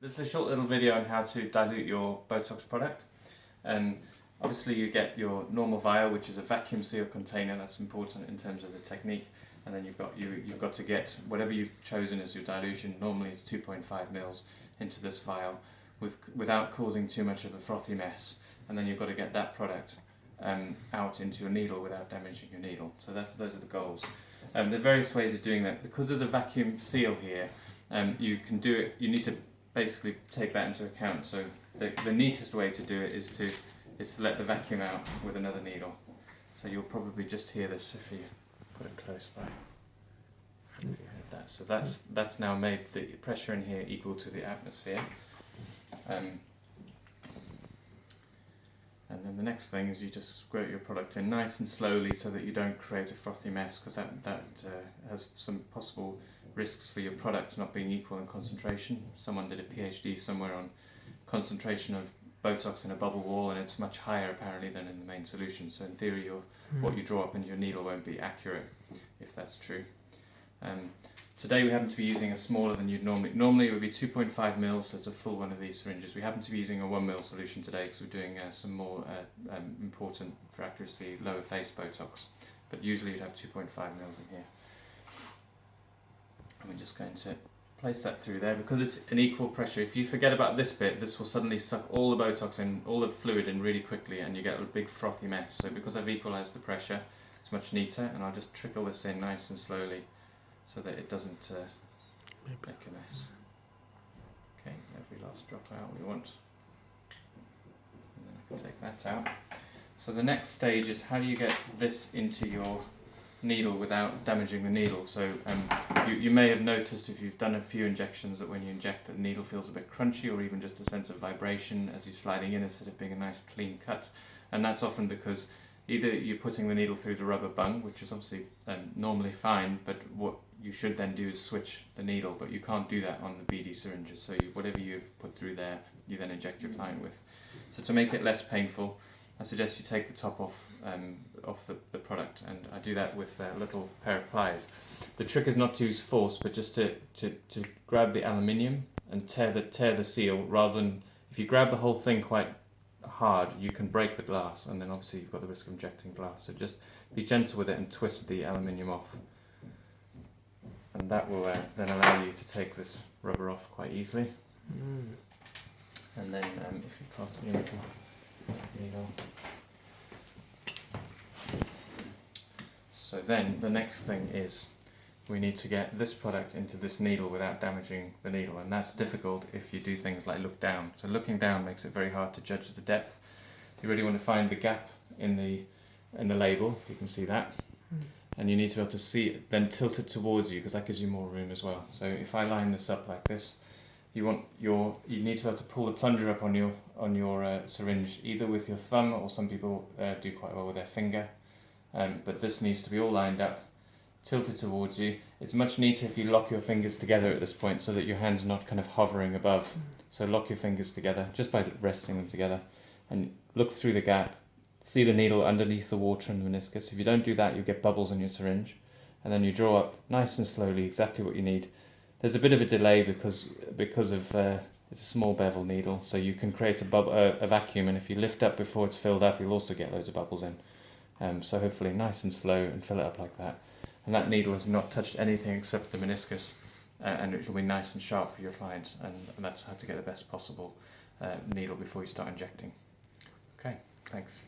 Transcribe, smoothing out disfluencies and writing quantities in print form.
This is a short little video on how to dilute your Botox product. Obviously you get your normal vial, which is a vacuum seal container. That's important in terms of the technique. And then you've got to get whatever you've chosen as your dilution. Normally it's 2.5 mils into this vial without causing too much of a frothy mess. And then you've got to get that product out into your needle without damaging your needle. So those are the goals. There are various ways of doing that. Because there's a vacuum seal here, you can do it. You need to basically take that into account. So the neatest way to do it is to let the vacuum out with another needle. So you'll probably just hear this if you put it close by. If you heard that. So that's now made the pressure in here equal to the atmosphere. And then the next thing is you just squirt your product in nice and slowly so that you don't create a frothy mess, because that has some possible risks for your product not being equal in concentration. Someone did a PhD somewhere on concentration of Botox in a bubble wall, and it's much higher apparently than in the main solution. So in theory, what you draw up into your needle won't be accurate, if that's true. Today we happen to be using a smaller than you'd normally it would be 2.5 mils, so it's a full one of these syringes. We happen to be using a 1 mil solution today because we're doing some more important, for accuracy, lower face Botox. But usually you'd have 2.5 mils in here. And we're just going to place that through there because it's an equal pressure. If you forget about this bit, this will suddenly suck all the Botox in, all the fluid in really quickly, and you get a big frothy mess. So because I've equalised the pressure, it's much neater, and I'll just trickle this in nice and slowly so that it doesn't make a mess. Okay, every last drop out we want. And then I can take that out. So the next stage is how do you get this into your needle without damaging the needle. So you may have noticed if you've done a few injections that when you inject the needle feels a bit crunchy, or even just a sense of vibration as you're sliding in instead of being a nice clean cut. And that's often because either you're putting the needle through the rubber bung, which is obviously normally fine, but what you should then do is switch the needle, but you can't do that on the BD syringes. So whatever you've put through there, you then inject your client with. So to make it less painful, I suggest you take the top off the product, and I do that with a little pair of pliers. The trick is not to use force, but just to grab the aluminium and tear the seal, rather than, if you grab the whole thing quite hard, you can break the glass, and then obviously you've got the risk of injecting glass. So just be gentle with it and twist the aluminium off. And that will then allow you to take this rubber off quite easily. And then if you pass me a little needle. So then the next thing is we need to get this product into this needle without damaging the needle, and that's difficult if you do things like look down. So looking down makes it very hard to judge the depth. You really want to find the gap in the label, if you can see that. And you need to be able to see it, then tilt it towards you, because that gives you more room as well. So if I line this up like this, you need to be able to pull the plunger up on your syringe, either with your thumb, or some people do quite well with their finger. But this needs to be all lined up, tilted towards you. It's much neater if you lock your fingers together at this point, so that your hand's not kind of hovering above. So lock your fingers together just by resting them together, and look through the gap. See the needle underneath the water and the meniscus. If you don't do that, you get bubbles in your syringe, and then you draw up nice and slowly exactly what you need. There's a bit of a delay because of it's a small bevel needle, so you can create a vacuum, and if you lift up before it's filled up, you'll also get loads of bubbles in. So hopefully nice and slow, and fill it up like that. And that needle has not touched anything except the meniscus, and it will be nice and sharp for your client, and that's how to get the best possible needle before you start injecting. Okay, thanks.